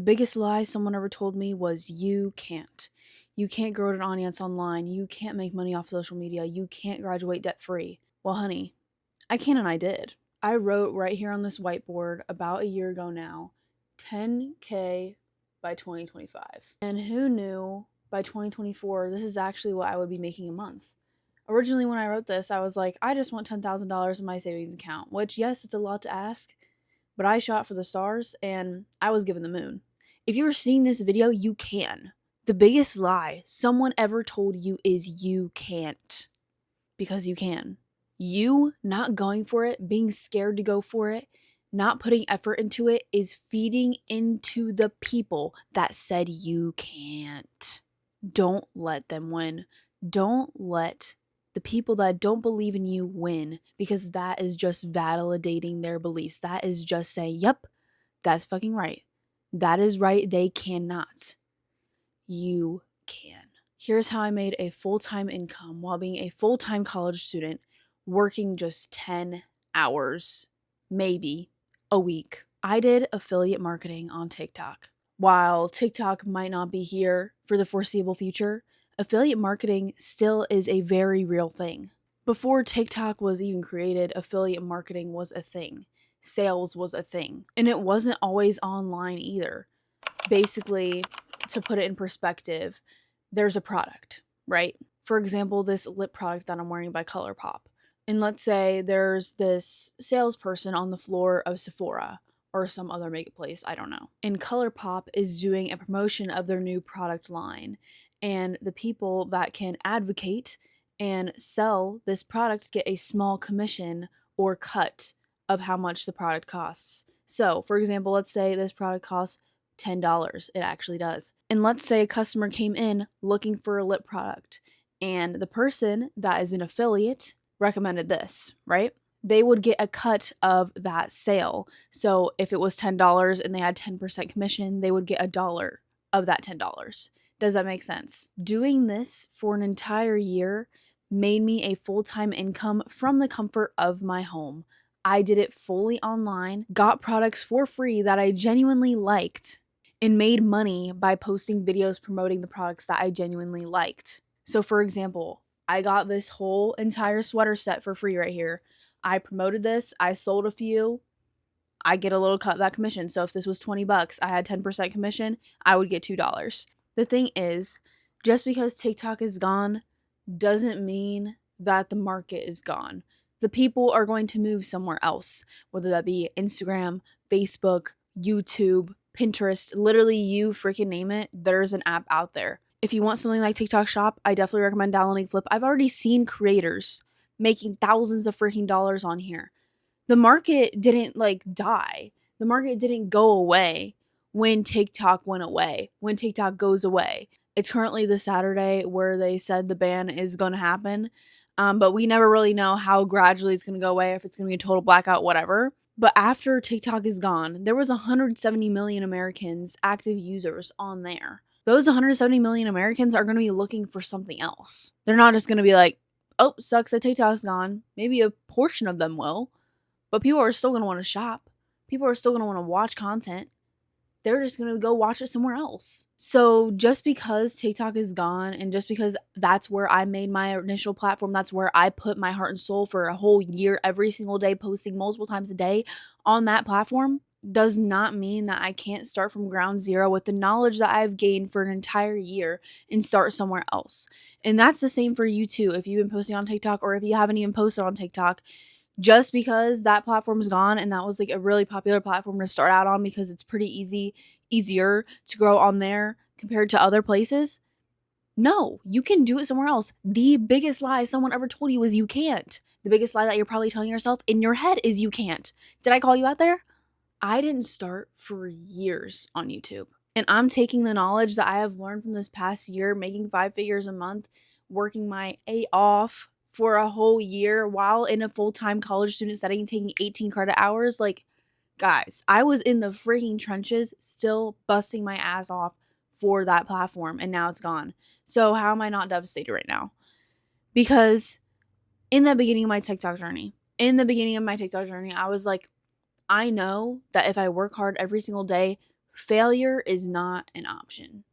biggest lie someone ever told me was you can't. You can't grow an audience online. You can't make money off social media. You can't graduate debt free. Well, honey, I can and I did. I wrote right here on this whiteboard about a year ago now, 10K by 2025. And who knew by 2024 this is actually what I would be making a month? Originally, when I wrote this, I was like, I just want $10,000 in my savings account, which, yes, it's a lot to ask, but I shot for the stars and I was given the moon. If you were seeing this video, you can. The biggest lie someone ever told you is you can't. Because you can. You not going for it, being scared to go for it, not putting effort into it is feeding into the people that said you can't. Don't let them win. Don't let the people that don't believe in you win, because that is just validating their beliefs. That is just saying, yep, that's fucking right. That is right. They cannot. You can. Here's how I made a full-time income while being a full-time college student, working just 10 hours, maybe, a week. I did affiliate marketing on TikTok. While TikTok might not be here for the foreseeable future, affiliate marketing still is a very real thing. Before TikTok was even created, affiliate marketing was a thing. Sales was a thing. And it wasn't always online either. Basically, to put it in perspective, there's a product, right? For example, this lip product that I'm wearing by ColourPop. And let's say there's this salesperson on the floor of Sephora or some other makeup place, I don't know. And ColourPop is doing a promotion of their new product line. And the people that can advocate and sell this product get a small commission or cut of how much the product costs. So, for example, let's say this product costs $10. It actually does. And let's say a customer came in looking for a lip product, and the person that is an affiliate recommended this, right? They would get a cut of that sale. So if it was $10 and they had 10% commission, they would get $1 of that $10. Does that make sense? Doing this for an entire year made me a full-time income from the comfort of my home. I did it fully online, got products for free that I genuinely liked, and made money by posting videos promoting the products that I genuinely liked. So for example, I got this whole entire sweater set for free right here. I promoted this, I sold a few, I get a little cut of that commission. So if this was $20, I had 10% commission, I would get $2. The thing is, just because TikTok is gone doesn't mean that the market is gone. The people are going to move somewhere else, whether that be Instagram, Facebook, YouTube, Pinterest, literally you freaking name it, there's an app out there. If you want something like TikTok Shop, I definitely recommend downloading Flip. I've already seen creators making thousands of freaking dollars on here. The market didn't die. The market didn't go away when TikTok went away, when TikTok goes away. It's currently the Saturday where they said the ban is going to happen. But we never really know how gradually it's going to go away, if it's going to be a total blackout, whatever. But after TikTok is gone, there was 170 million Americans, active users on there. Those 170 million Americans are going to be looking for something else. They're not just going to be like, oh, sucks that TikTok's gone. Maybe a portion of them will. But people are still going to want to shop. People are still going to want to watch content. They're just going to go watch it somewhere else. So just because TikTok is gone, and just because that's where I made my initial platform, that's where I put my heart and soul for a whole year, every single day, posting multiple times a day on that platform, does not mean that I can't start from ground zero with the knowledge that I've gained for an entire year and start somewhere else. And that's the same for you too. If you've been posting on TikTok, or if you haven't even posted on TikTok, just because that platform's gone, and that was like a really popular platform to start out on because it's pretty easier to grow on there compared to other places. No, you can do it somewhere else. The biggest lie someone ever told you is you can't. The biggest lie that you're probably telling yourself in your head is you can't. Did I call you out there? I didn't start for years on YouTube. And I'm taking the knowledge that I have learned from this past year, making 5 figures a month, working my A off for a whole year while in a full-time college student setting, taking 18 credit hours. Like, guys, I was in the freaking trenches, still busting my ass off for that platform, and now it's gone. So how am I not devastated right now? Because in the beginning of my TikTok journey, I was like, I know that if I work hard every single day failure is not an option.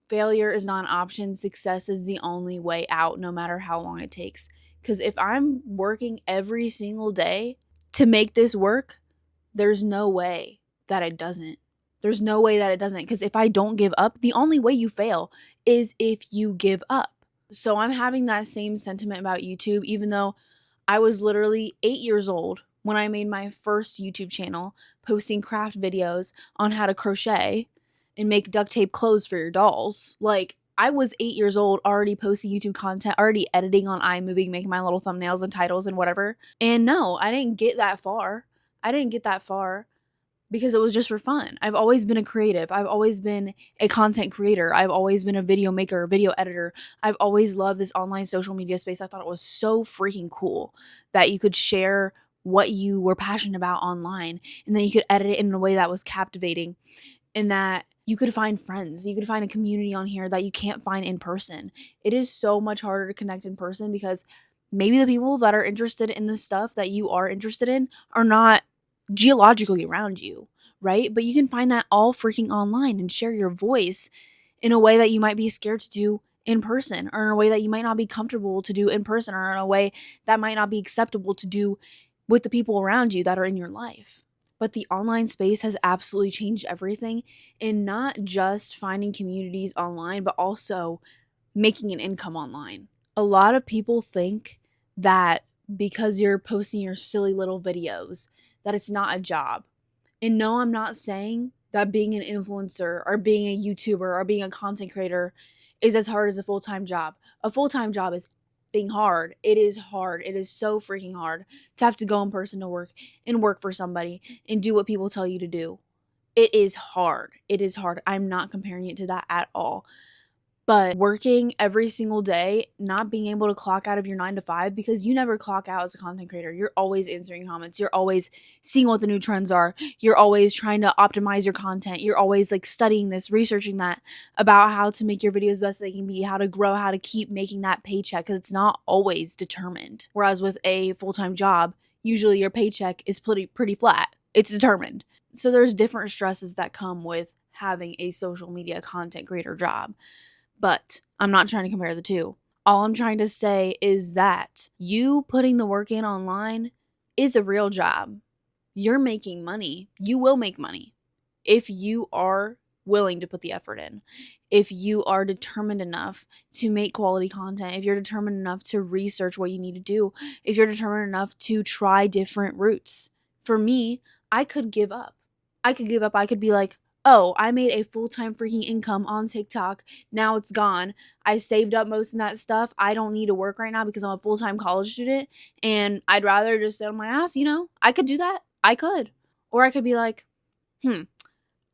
Failure is not an option. Success is the only way out, no matter how long it takes. Because if I'm working every single day to make this work, there's no way that it doesn't. There's no way that it doesn't. Because if I don't give up, the only way you fail is if you give up. So I'm having that same sentiment about YouTube, even though I was literally 8 years old when I made my first YouTube channel, posting craft videos on how to crochet and make duct tape clothes for your dolls. Like, I was 8 years old, already posting YouTube content, already editing on iMovie, making my little thumbnails and titles and whatever. And no, I didn't get that far. I didn't get that far because it was just for fun. I've always been a creative. I've always been a content creator. I've always been a video maker, video editor. I've always loved this online social media space. I thought it was so freaking cool that you could share what you were passionate about online, and then you could edit it in a way that was captivating, and that you could find friends. You could find a community on here that you can't find in person. It is so much harder to connect in person because maybe the people that are interested in the stuff that you are interested in are not geologically around you, right? But you can find that all freaking online and share your voice in a way that you might be scared to do in person, or in a way that you might not be comfortable to do in person, or in a way that might not be acceptable to do with the people around you that are in your life. But the online space has absolutely changed everything, and not just finding communities online, but also making an income online. A lot of people think that because you're posting your silly little videos, that it's not a job. And no, I'm not saying that being an influencer or being a YouTuber or being a content creator is as hard as a full-time job. A full-time job is being hard. It is hard. It is so freaking hard to have to go in person to work and work for somebody and do what people tell you to do. It is hard. It is hard. I'm not comparing it to that at all. But working every single day, not being able to clock out of your 9 to 5, because you never clock out as a content creator. You're always answering comments. You're always seeing what the new trends are. You're always trying to optimize your content. You're always like studying this, researching that about how to make your videos best they can be, how to grow, how to keep making that paycheck, because it's not always determined. Whereas with a full-time job, usually your paycheck is pretty flat. It's determined. So there's different stresses that come with having a social media content creator job. But I'm not trying to compare the two. All I'm trying to say is that you putting the work in online is a real job. You're making money. You will make money if you are willing to put the effort in. If you are determined enough to make quality content, if you're determined enough to research what you need to do, if you're determined enough to try different routes. For me, I could give up. I could be like, oh, I made a full-time freaking income on TikTok. Now it's gone. I saved up most of that stuff. I don't need to work right now because I'm a full-time college student and I'd rather just sit on my ass, I could do that. I could. Or I could be like,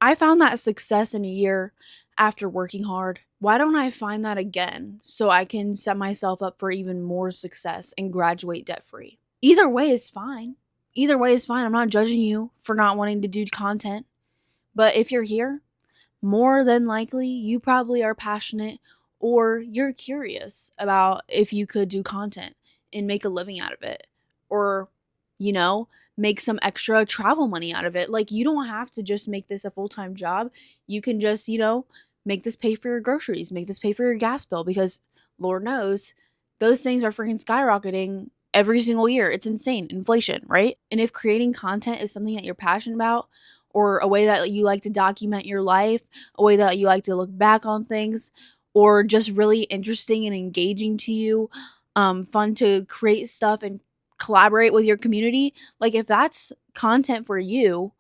I found that success in a year after working hard. Why don't I find that again so I can set myself up for even more success and graduate debt-free? Either way is fine. Either way is fine. I'm not judging you for not wanting to do content. But if you're here, more than likely, you probably are passionate or you're curious about if you could do content and make a living out of it, or, make some extra travel money out of it. Like, you don't have to just make this a full-time job. You can just, make this pay for your groceries, make this pay for your gas bill, because Lord knows those things are freaking skyrocketing every single year. It's insane. Inflation, right? And if creating content is something that you're passionate about, or a way that you like to document your life, a way that you like to look back on things, or just really interesting and engaging to you, fun to create stuff and collaborate with your community, like if that's content for you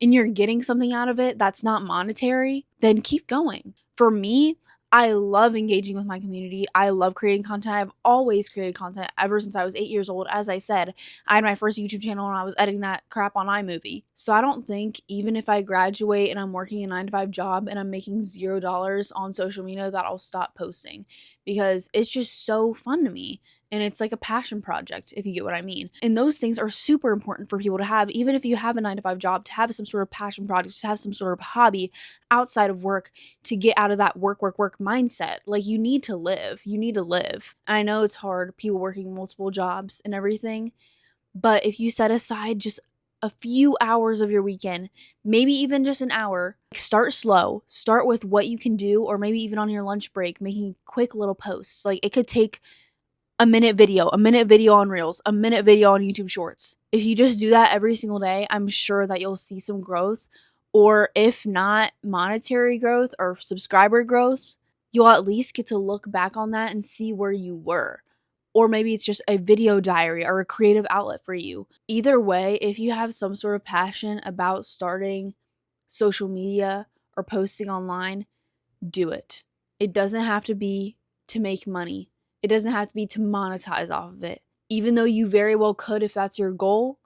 and you're getting something out of it that's not monetary, then keep going. For me, I love engaging with my community. I love creating content. I've always created content ever since I was 8 years old. As I said, I had my first YouTube channel when I was editing that crap on iMovie. So I don't think even if I graduate and I'm working a 9 to 5 job and I'm making $0 on social media that I'll stop posting, because it's just so fun to me. And it's like a passion project, if you get what I mean. And those things are super important for people to have, even if you have a 9 to 5 job, to have some sort of passion project, to have some sort of hobby outside of work, to get out of that work mindset. Like, you need to live. You need to live. And I know it's hard, people working multiple jobs and everything, but if you set aside just a few hours of your weekend, maybe even just an hour. Start slow. Start with what you can do, or maybe even on your lunch break, making quick little posts. Like it could take a minute video on Reels, a minute video on YouTube Shorts. If you just do that every single day, I'm sure that you'll see some growth, or if not monetary growth or subscriber growth, you'll at least get to look back on that and see where you were. Or maybe it's just a video diary or a creative outlet for you. Either way, if you have some sort of passion about starting social media or posting online, do it. It doesn't have to be to make money. It doesn't have to be to monetize off of it. Even though you very well could if that's your goal,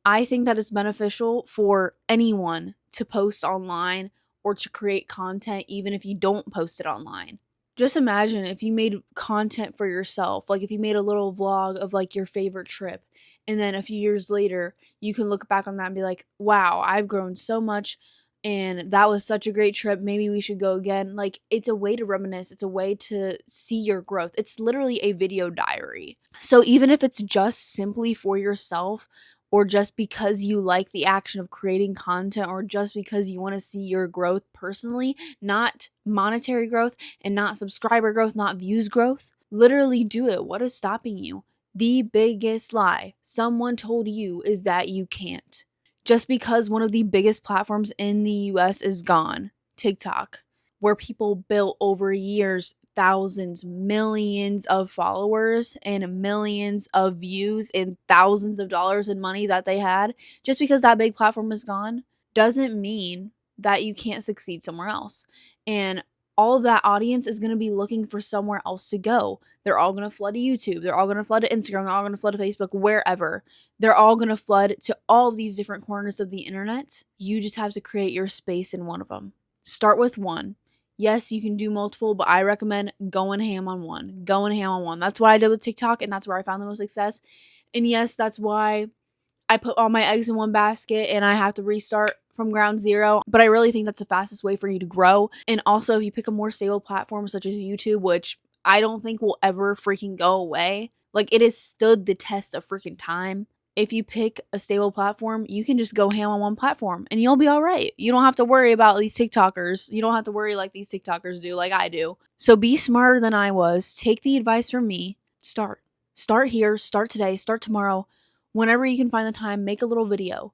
I think that it's beneficial for anyone to post online or to create content even if you don't post it online. Just imagine if you made content for yourself, like if you made a little vlog of like your favorite trip, and then a few years later, you can look back on that and be like, wow, I've grown so much and that was such a great trip. Maybe we should go again. Like it's a way to reminisce. It's a way to see your growth. It's literally a video diary. So even if it's just simply for yourself, or just because you like the action of creating content, or just because you want to see your growth personally, not monetary growth and not subscriber growth, not views growth, literally do it. What is stopping you? The biggest lie someone told you is that you can't. Just because one of the biggest platforms in the US is gone, TikTok, where people built over years thousands, millions of followers and millions of views and thousands of dollars in money that they had, just because that big platform is gone, doesn't mean that you can't succeed somewhere else. And all of that audience is going to be looking for somewhere else to go. They're all going to flood to YouTube. They're all going to flood to Instagram. They're all going to flood to Facebook, wherever. They're all going to flood to all of these different corners of the internet. You just have to create your space in one of them. Start with one. Yes, you can do multiple, but I recommend going ham on one. Going ham on one. That's what I did with TikTok, and that's where I found the most success. And yes, that's why I put all my eggs in one basket and I have to restart from ground zero. But I really think that's the fastest way for you to grow. And also, if you pick a more stable platform such as YouTube, which I don't think will ever freaking go away, like it has stood the test of freaking time. If you pick a stable platform, you can just go ham on one platform and you'll be all right. You don't have to worry about these TikTokers. You don't have to worry like these TikTokers do, like I do. So be smarter than I was. Take the advice from me. Start. Start here. Start today. Start tomorrow. Whenever you can find the time, make a little video.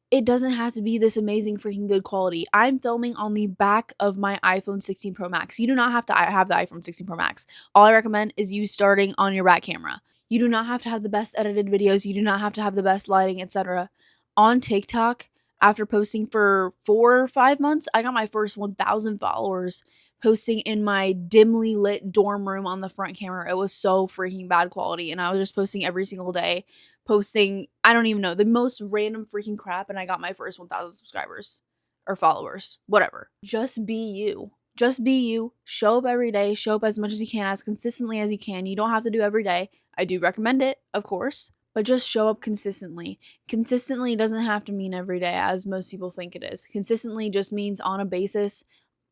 It doesn't have to be this amazing freaking good quality. I'm filming on the back of my iPhone 16 Pro Max. You do not have to have the iPhone 16 Pro Max. All I recommend is you starting on your back camera. You do not have to have the best edited videos. You do not have to have the best lighting, etc. On TikTok, after posting for 4 or 5 months, I got my first 1,000 followers posting in my dimly lit dorm room on the front camera. It was so freaking bad quality, and I was just posting every single day, posting, I don't even know, the most random freaking crap, and I got my first 1,000 subscribers or followers, whatever. Just be you. Just be you. Show up every day. Show up as much as you can, as consistently as you can. You don't have to do every day. I do recommend it, of course, but just show up consistently. Consistently doesn't have to mean every day, as most people think it is. Consistently just means on a basis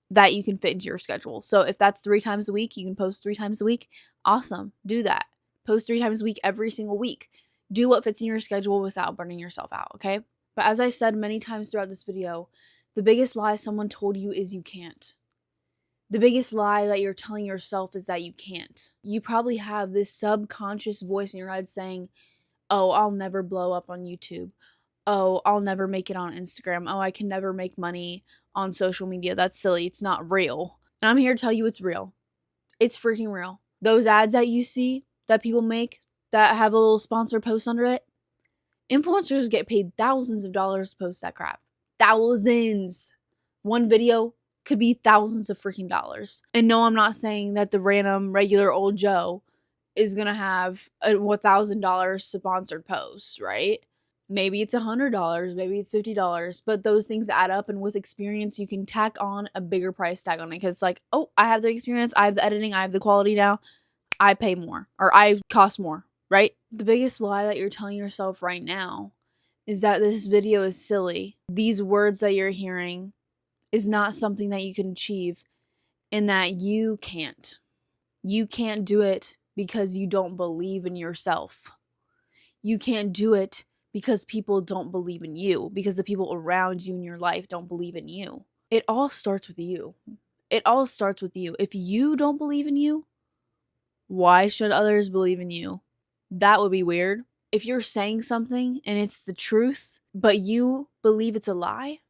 that you can fit into your schedule. So if that's 3 times a week, you can post 3 times a week. Awesome. Do that. Post 3 times a week every single week. Do what fits in your schedule without burning yourself out, okay? But as I said many times throughout this video, the biggest lie someone told you is you can't. The biggest lie that you're telling yourself is that you can't. You probably have this subconscious voice in your head saying, oh, I'll never blow up on YouTube. Oh, I'll never make it on Instagram. Oh, I can never make money on social media. That's silly. It's not real. And I'm here to tell you it's real. It's freaking real. Those ads that you see that people make that have a little sponsor post under it, influencers get paid thousands of dollars to post that crap. Thousands. One video could be thousands of freaking dollars. And no, I'm not saying that the random regular old Joe is going to have a $1,000 sponsored post, right? Maybe it's $100, maybe it's $50, but those things add up, and with experience, you can tack on a bigger price tag on it, because it's like, oh, I have the experience, I have the editing, I have the quality now, I pay more, or I cost more, right? The biggest lie that you're telling yourself right now is that this video is silly. These words that you're hearing is not something that you can achieve, and that you can't. You can't do it because you don't believe in yourself. You can't do it because people don't believe in you, because the people around you in your life don't believe in you. It all starts with you. It all starts with you. If you don't believe in you, why should others believe in you? That would be weird. If you're saying something and it's the truth, but you believe it's a lie,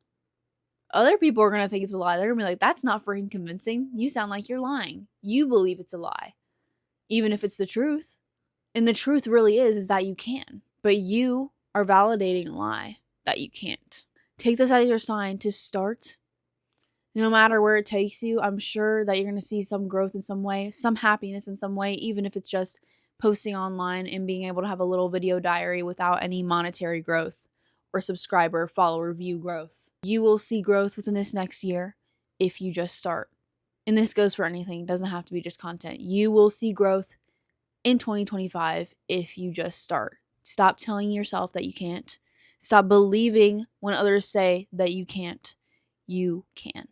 other people are going to think it's a lie. They're going to be like, that's not freaking convincing. You sound like you're lying. You believe it's a lie, even if it's the truth. And the truth really is that you can. But you are validating a lie that you can't. Take this as your sign to start. No matter where it takes you, I'm sure that you're going to see some growth in some way, some happiness in some way, even if it's just posting online and being able to have a little video diary without any monetary growth or subscriber, follower, view growth. You will see growth within this next year if you just start. And this goes for anything. It doesn't have to be just content. You will see growth in 2025 if you just start. Stop telling yourself that you can't. Stop believing when others say that you can't. You can.